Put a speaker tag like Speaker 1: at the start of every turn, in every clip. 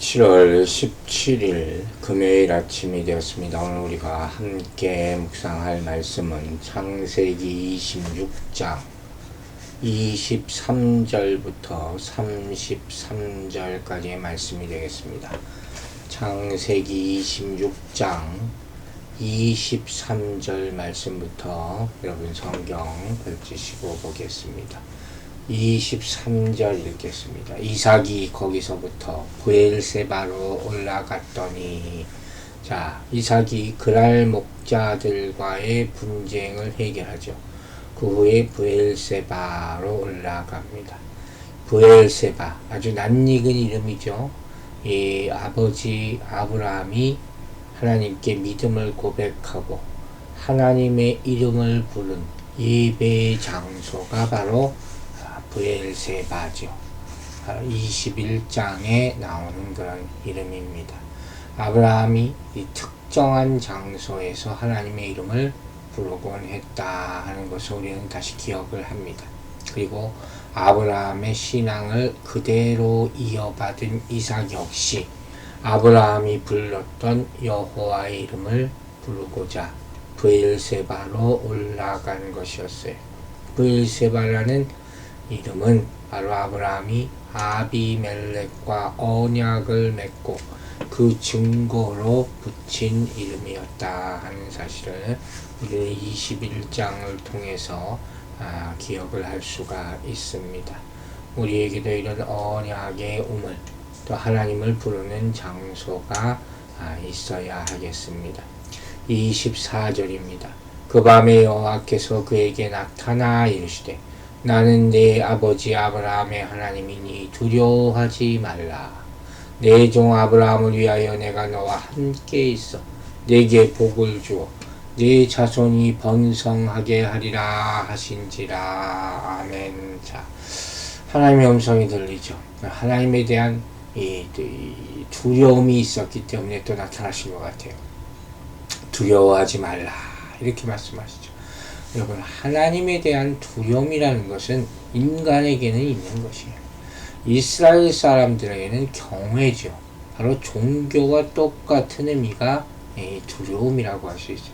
Speaker 1: 7월 17일 금요일 아침이 되었습니다. 오늘 우리가 함께 묵상할 말씀은 창세기 26장 23절부터 33절까지의 말씀이 되겠습니다. 창세기 26장 23절 말씀부터 여러분 성경 펼치시고 보겠습니다. 23절 읽겠습니다. 이삭이 거기서부터 브엘세바로 올라갔더니, 자, 이삭이 그랄 목자들과의 분쟁을 해결하죠. 그 후에 브엘세바로 올라갑니다. 브엘세바, 아주 낯익은 이름이죠. 이 아버지 아브라함이 하나님께 믿음을 고백하고 하나님의 이름을 부른 예배 장소가 바로 브엘세바죠. 21장에 나오는 그런 이름입니다. 아브라함이 이 특정한 장소에서 하나님의 이름을 부르곤 했다 하는 것을 우리는 다시 기억을 합니다. 그리고 아브라함의 신앙을 그대로 이어받은 이삭 역시 아브라함이 불렀던 여호와의 이름을 부르고자 브엘세바로 올라간 것이었어요. 브엘세바라는 이름은 바로 아브라함이 아비멜렉과 언약을 맺고 그 증거로 붙인 이름이었다 하는 사실을 우리는 21장을 통해서 기억을 할 수가 있습니다. 우리에게도 이런 언약의 우물, 또 하나님을 부르는 장소가 있어야 하겠습니다. 24절입니다. 그 밤에 여호와께서 그에게 나타나 이르시되 나는 내 아버지 아브라함의 하나님이니 두려워하지 말라. 내 종 아브라함을 위하여 내가 너와 함께 있어 내게 복을 주어 내 자손이 번성하게 하리라 하신지라. 아멘. 자, 하나님의 음성이 들리죠. 하나님에 대한 이 두려움이 있었기 때문에 또 나타나신 것 같아요. 두려워하지 말라 이렇게 말씀하시죠. 여러분, 하나님에 대한 두려움이라는 것은 인간에게는 있는 것이에요. 이스라엘 사람들에게는 경외죠. 바로 종교와 똑같은 의미가 두려움이라고 할 수 있어요.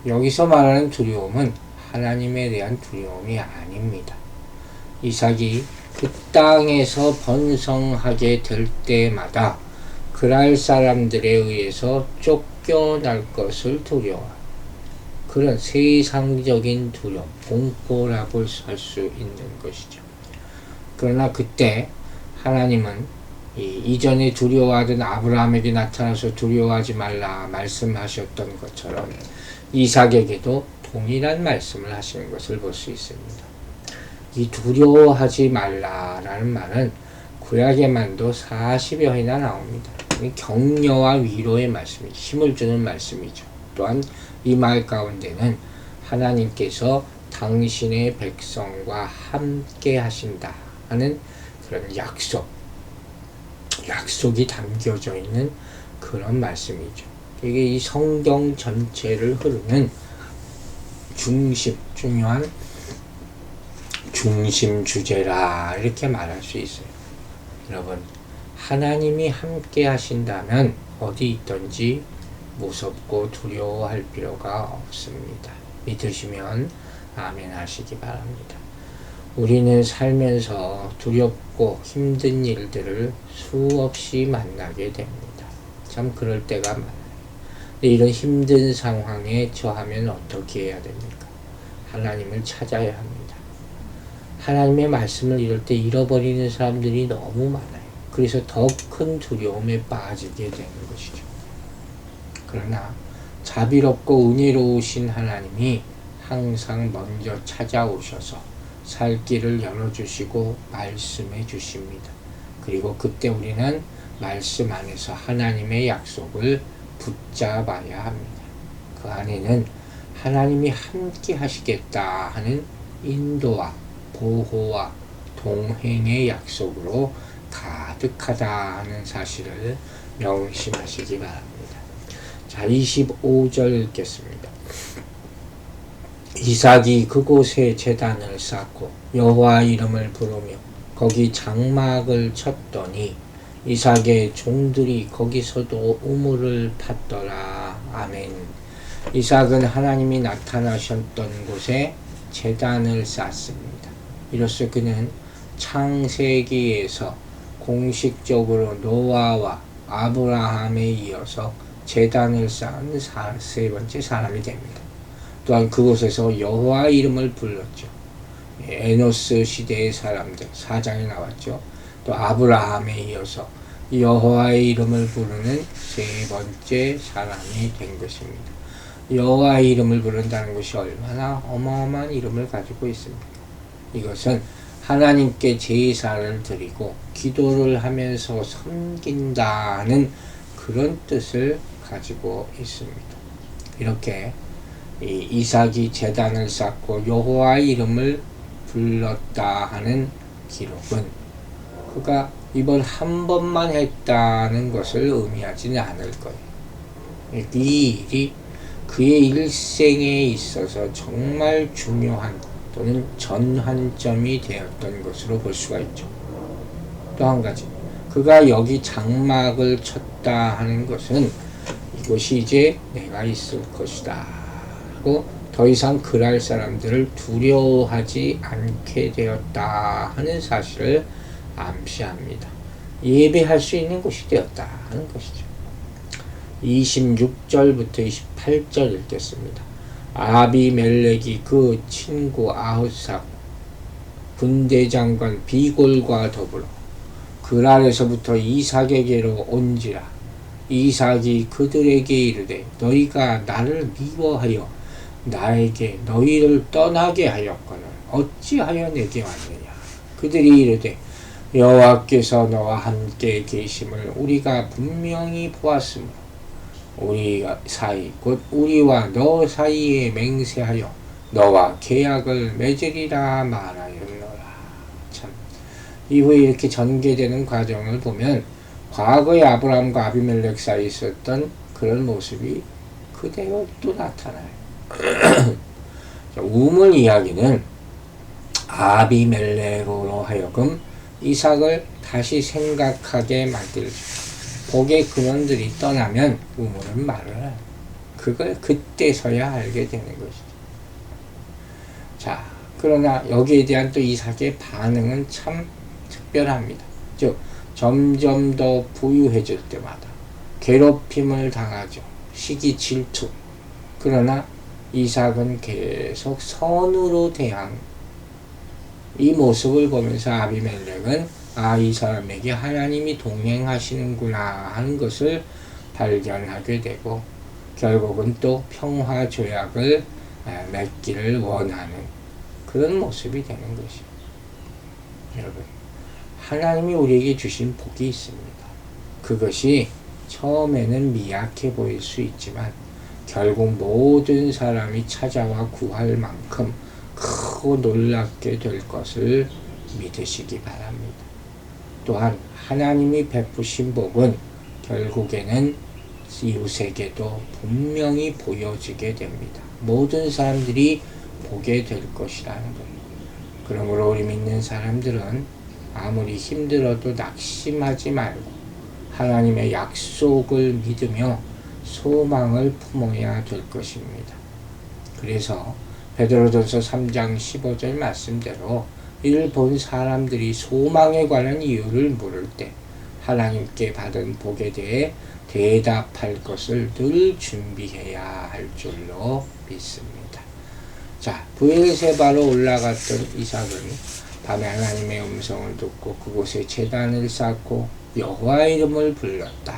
Speaker 1: 여기서 말하는 두려움은 하나님에 대한 두려움이 아닙니다. 이삭이 그 땅에서 번성하게 될 때마다 그랄 사람들에 의해서 쫓겨날 것을 두려워해요. 그런 세상적인 두려움, 공포라고 할 수 있는 것이죠. 그러나 그때 하나님은 이전에 두려워하던 아브라함에게 나타나서 두려워하지 말라 말씀하셨던 것처럼 이삭에게도 동일한 말씀을 하시는 것을 볼 수 있습니다. 이 두려워하지 말라라는 말은 구약에만도 40여 회나 나옵니다. 격려와 위로의 말씀이죠. 힘을 주는 말씀이죠. 또한 이 말 가운데는 하나님께서 당신의 백성과 함께 하신다 하는 그런 약속이 담겨져 있는 그런 말씀이죠. 이게 이 성경 전체를 흐르는 중요한 중심 주제라 이렇게 말할 수 있어요. 여러분, 하나님이 함께 하신다면 어디 있든지 무섭고 두려워할 필요가 없습니다. 믿으시면 아멘 하시기 바랍니다. 우리는 살면서 두렵고 힘든 일들을 수없이 만나게 됩니다. 참 그럴 때가 많아요. 이런 힘든 상황에 처하면 어떻게 해야 됩니까? 하나님을 찾아야 합니다. 하나님의 말씀을 이럴 때 잃어버리는 사람들이 너무 많아요. 그래서 더 큰 두려움에 빠지게 되는 것이죠. 그러나 자비롭고 은혜로우신 하나님이 항상 먼저 찾아오셔서 살 길을 열어주시고 말씀해 주십니다. 그리고 그때 우리는 말씀 안에서 하나님의 약속을 붙잡아야 합니다. 그 안에는 하나님이 함께 하시겠다 하는 인도와 보호와 동행의 약속으로 가득하다 하는 사실을 명심하시기 바랍니다. 자, 25절 읽겠습니다. 이삭이 그곳에 제단을 쌓고 여호와 이름을 부르며 거기 장막을 쳤더니 이삭의 종들이 거기서도 우물을 팠더라. 아멘. 이삭은 하나님이 나타나셨던 곳에 제단을 쌓습니다. 이로써 그는 창세기에서 공식적으로 노아와 아브라함에 이어서 제단을 쌓은 세 번째 사람이 됩니다. 또한 그곳에서 여호와 이름을 불렀죠. 에노스 시대의 사람들 4장에 나왔죠. 또 아브라함에 이어서 여호와의 이름을 부르는 세 번째 사람이 된 것입니다. 여호와의 이름을 부른다는 것이 얼마나 어마어마한 이름을 가지고 있습니까? 이것은 하나님께 제사를 드리고 기도를 하면서 섬긴다는 그런 뜻을 가지고 있습니다. 이렇게 이삭이 제단을 쌓고 여호와의 이름을 불렀다 하는 기록은 그가 이번 한 번만 했다는 것을 의미하지는 않을 거예요. 이 일이 그의 일생에 있어서 정말 중요한 또는 전환점이 되었던 것으로 볼 수가 있죠. 또 한 가지, 그가 여기 장막을 쳤다 하는 것은 이곳이 이제 내가 있을 것이다 하고 더 이상 그랄 사람들을 두려워하지 않게 되었다 하는 사실을 암시합니다. 예배할 수 있는 곳이 되었다 하는 것이죠. 26절부터 28절 읽겠습니다. 아비멜렉이 그 친구 아ಹು삭 군대장관 비골과 더불어 그랄에서부터 이삭에게로 온지라. 이삭이 그들에게 이르되 너희가 나를 미워하여 나에게 너희를 떠나게 하였거늘 어찌하여 내게 왔느냐. 그들이 이르되 여호와께서 너와 함께 계심을 우리가 분명히 보았으므로 우리 사이 곧 우리와 너 사이에 맹세하여 너와 계약을 맺으리라 말하였노라. 참, 이후에 이렇게 전개되는 과정을 보면 과거의 아브라함과 아비멜렉 사이에 있었던 그런 모습이 그대로 또 나타나요. 우물 이야기는 아비멜렉으로 하여금 이삭을 다시 생각하게 만들죠. 복의 근원들이 떠나면 우물은 말을 그걸 그때서야 알게 되는 것이죠. 자, 그러나 여기에 대한 또 이삭의 반응은 참 특별합니다. 즉 점점 더 부유해질 때마다 괴롭힘을 당하죠. 시기 질투. 그러나 이삭은 계속 선으로 대한 이 모습을 보면서 아비멜렉은 이 사람에게 하나님이 동행하시는구나 하는 것을 발견하게 되고 결국은 또 평화 조약을 맺기를 원하는 그런 모습이 되는 것이죠. 여러분, 하나님이 우리에게 주신 복이 있습니다. 그것이 처음에는 미약해 보일 수 있지만 결국 모든 사람이 찾아와 구할 만큼 크고 놀랍게 될 것을 믿으시기 바랍니다. 또한 하나님이 베푸신 복은 결국에는 이웃에게도 분명히 보여지게 됩니다. 모든 사람들이 보게 될 것이라는 거예요. 그러므로 우리 믿는 사람들은 아무리 힘들어도 낙심하지 말고 하나님의 약속을 믿으며 소망을 품어야 될 것입니다. 그래서 베드로전서 3장 15절 말씀대로 이를 본 사람들이 소망에 관한 이유를 물을 때 하나님께 받은 복에 대해 대답할 것을 늘 준비해야 할 줄로 믿습니다. 자, 브엘세바로 올라갔던 이삭은 밤에 하나님의 음성을 듣고 그곳에 제단을 쌓고 여호와의 이름을 불렀다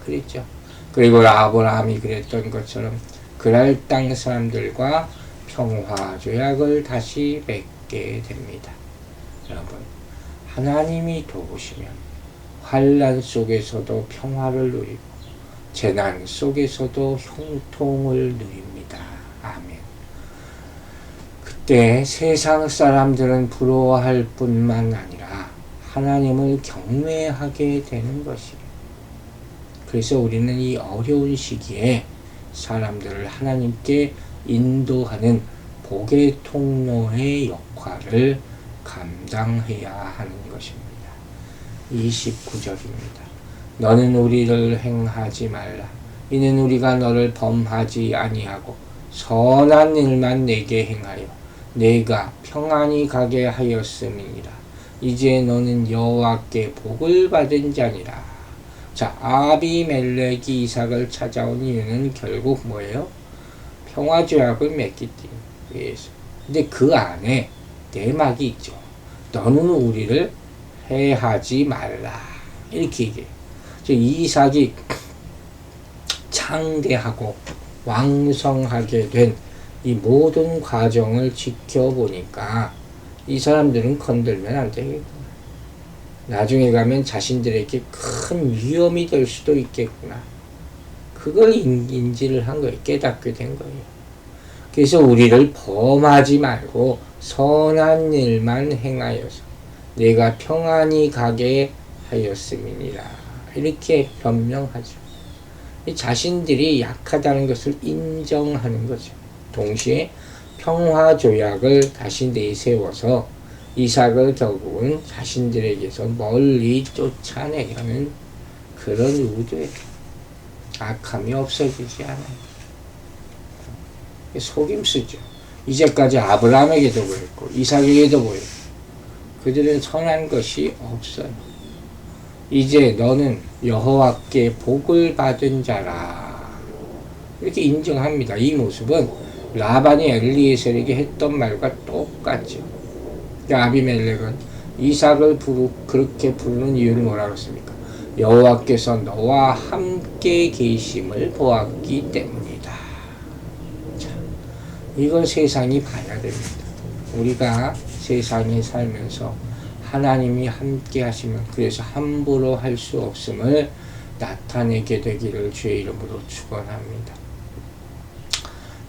Speaker 1: 그랬죠. 그리고 아브라함이 그랬던 것처럼 그랄 땅 사람들과 평화 조약을 다시 맺게 됩니다. 여러분, 하나님이 도우시면 환난 속에서도 평화를 누리고 재난 속에서도 형통을 누립니다. 아멘. 그때 세상 사람들은 부러워할 뿐만 아니라 하나님을 경외하게 되는 것이에요. 그래서 우리는 이 어려운 시기에 사람들을 하나님께 인도하는 복의 통로의 역할을 감당해야 하는 것입니다. 29절입니다. 너는 우리를 행하지 말라. 이는 우리가 너를 범하지 아니하고 선한 일만 내게 행하여 내가 평안히 가게 하였음이니라. 이제 너는 여호와께 복을 받은 자니라. 자, 아비멜렉이 이삭을 찾아온 이유는 결국 뭐예요? 평화조약을 맺기 위해서. 근데 그 안에 내막이 있죠. 너는 우리를 해하지 말라. 이렇게 얘기해요. 이삭이 창대하고 왕성하게 된 이 모든 과정을 지켜보니까 이 사람들은 건들면 안 되겠구나. 나중에 가면 자신들에게 큰 위험이 될 수도 있겠구나. 그걸 인지를 한 거예요. 깨닫게 된 거예요. 그래서 우리를 범하지 말고 선한 일만 행하여서 내가 평안히 가게 하였음이니라. 이렇게 변명하죠. 자신들이 약하다는 것을 인정하는 거죠. 동시에 평화조약을 다시 내세워서 이삭을 결국은 자신들에게서 멀리 쫓아내려는 그런 의도에 악함이 없어지지 않아요. 속임수죠. 이제까지 아브라함에게도 그랬고 이삭에게도 그랬고 그들은 선한 것이 없어요. 이제 너는 여호와께 복을 받은 자라. 이렇게 인정합니다. 이 모습은 라반이 엘리에셀에게 했던 말과 똑같죠. 아비멜렉은 이삭을 그렇게 부르는 이유는 뭐라고 했습니까? 여호와께서 너와 함께 계심을 보았기 때문이다. 자, 이걸 세상이 봐야 됩니다. 우리가 세상에 살면서 하나님이 함께 하시면 그래서 함부로 할 수 없음을 나타내게 되기를 주의 이름으로 축원합니다.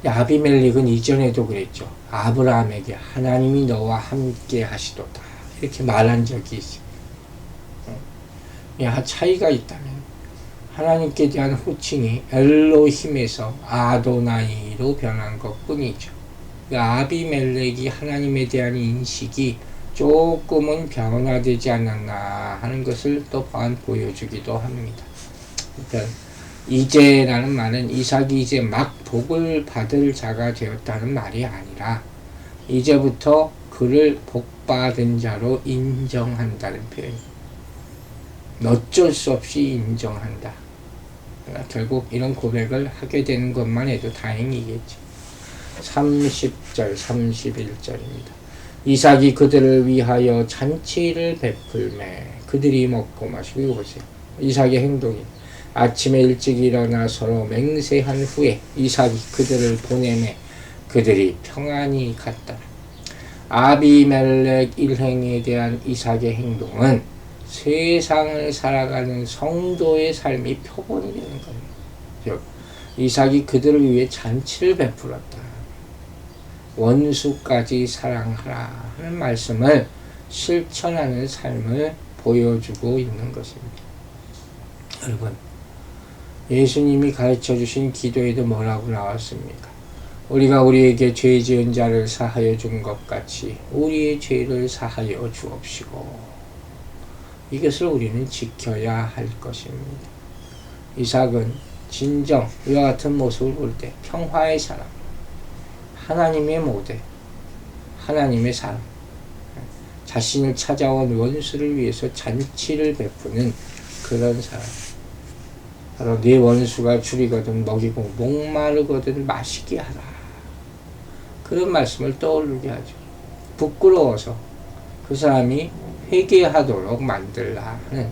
Speaker 1: 아비멜렉은 이전에도 그랬죠. 아브라함에게 하나님이 너와 함께 하시도다. 이렇게 말한 적이 있어요. 차이가 있다면 하나님께 대한 호칭이 엘로힘에서 아도나이로 변한 것 뿐이죠. 아비멜렉이 하나님에 대한 인식이 조금은 변화되지 않았나 하는 것을 또 보여주기도 합니다. 그러니까 이제라는 말은 이삭이 이제 막 복을 받을 자가 되었다는 말이 아니라 이제부터 그를 복받은 자로 인정한다는 표현입니다. 어쩔 수 없이 인정한다. 그러니까 결국 이런 고백을 하게 되는 것만 해도 다행이겠지. 30절, 31절입니다. 이삭이 그들을 위하여 잔치를 베풀매 그들이 먹고 마시고 보세요. 이삭의 행동이 아침에 일찍 일어나 서로 맹세한 후에 이삭이 그들을 보내매 그들이 평안히 갔더라. 아비멜렉 일행에 대한 이삭의 행동은 세상을 살아가는 성도의 삶이 표본이 되는 거예요. 이삭이 그들을 위해 잔치를 베풀었다. 원수까지 사랑하라 하는 말씀을 실천하는 삶을 보여주고 있는 것입니다. 여러분, 예수님이 가르쳐 주신 기도에도 뭐라고 나왔습니까? 우리가 우리에게 죄 지은 자를 사하여 준 것 같이 우리의 죄를 사하여 주옵시고. 이것을 우리는 지켜야 할 것입니다. 이삭은 진정 이와 같은 모습을 볼 때 평화의 사람, 하나님의 모델, 하나님의 사람, 자신을 찾아온 원수를 위해서 잔치를 베푸는 그런 사람. 바로 네 원수가 줄이거든 먹이고 목마르거든 마시게 하라. 그런 말씀을 떠오르게 하죠. 부끄러워서 그 사람이 회개하도록 만들라 하는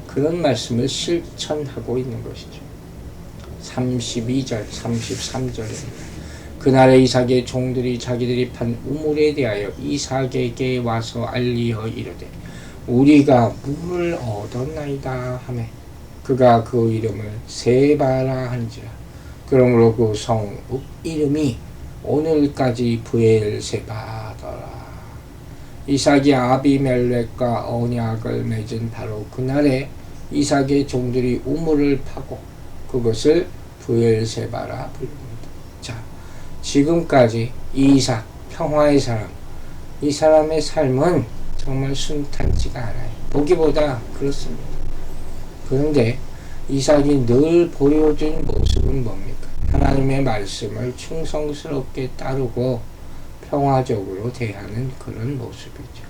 Speaker 1: 그런 말씀을 실천하고 있는 것이죠. 32절, 33절입니다. 그날에 이삭의 종들이 자기들이 판 우물에 대하여 이삭에게 와서 알리어 이르되 우리가 물을 얻었나이다 하매 그가 그 이름을 세바라 한지라. 그러므로 그 성 이름이 오늘까지 브엘세바더라. 이삭이 아비멜렉과 언약을 맺은 바로 그날에 이삭의 종들이 우물을 파고 그것을 브엘세바라 부릅니다. 자, 지금까지 이삭 평화의 사람, 이 사람의 삶은 정말 순탄치가 않아요. 보기보다 그렇습니다. 그런데 이삭이 늘 보여준 모습은 뭡니까? 하나님의 말씀을 충성스럽게 따르고 평화적으로 대하는 그런 모습이죠.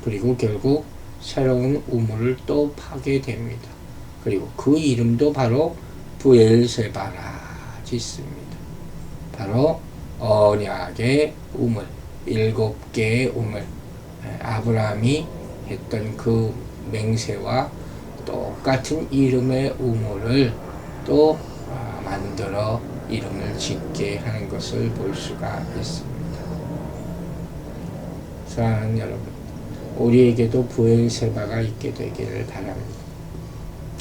Speaker 1: 그리고 결국 새로운 우물을 또 파게 됩니다. 그리고 그 이름도 바로 브엘세바라 짓습니다. 바로 언약의 우물, 7개의 우물, 아브라함이 했던 그 맹세와 똑같은 이름의 우물을 또 만들어 이름을 짓게 하는 것을 볼 수가 있습니다. 사랑하는 여러분, 우리에게도 브엘세바가 있게 되기를 바랍니다.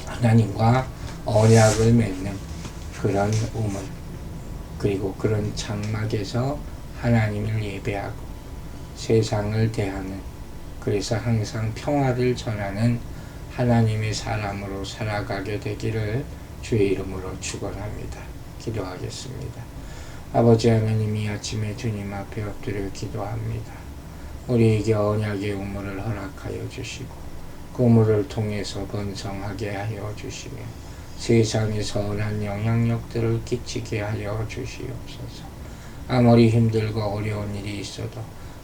Speaker 1: 하나님과 언약을 맺는 그런 우물, 그리고 그런 장막에서 하나님을 예배하고 세상을 대하는, 그래서 항상 평화를 전하는 하나님의 사람으로 살아가게 되기를 주의 이름으로 축원합니다. 기도하겠습니다. 아버지 하나님, 이 아침에 주님 앞에 엎드려 기도합니다. 우리에게 언약의 우물을 허락하여 주시고 그 우물을 통해서 번성하게 하여 주시며 세상에 선한 영향력들을 끼치게 하여 주시옵소서. 아무리 힘들고 어려운 일이 있어도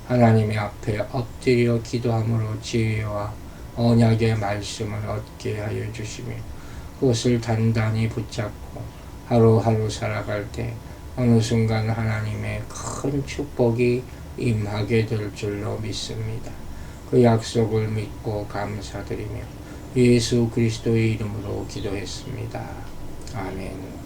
Speaker 1: 하나님의 앞에 엎드려 기도함으로 지혜와 언약의 말씀을 얻게 하여 주시며 그것을 단단히 붙잡고 하루하루 살아갈 때 어느 순간 하나님의 큰 축복이 임하게 될 줄로 믿습니다. 그 약속을 믿고 감사드리며 예수 그리스도의 이름으로 기도했습니다. 아멘.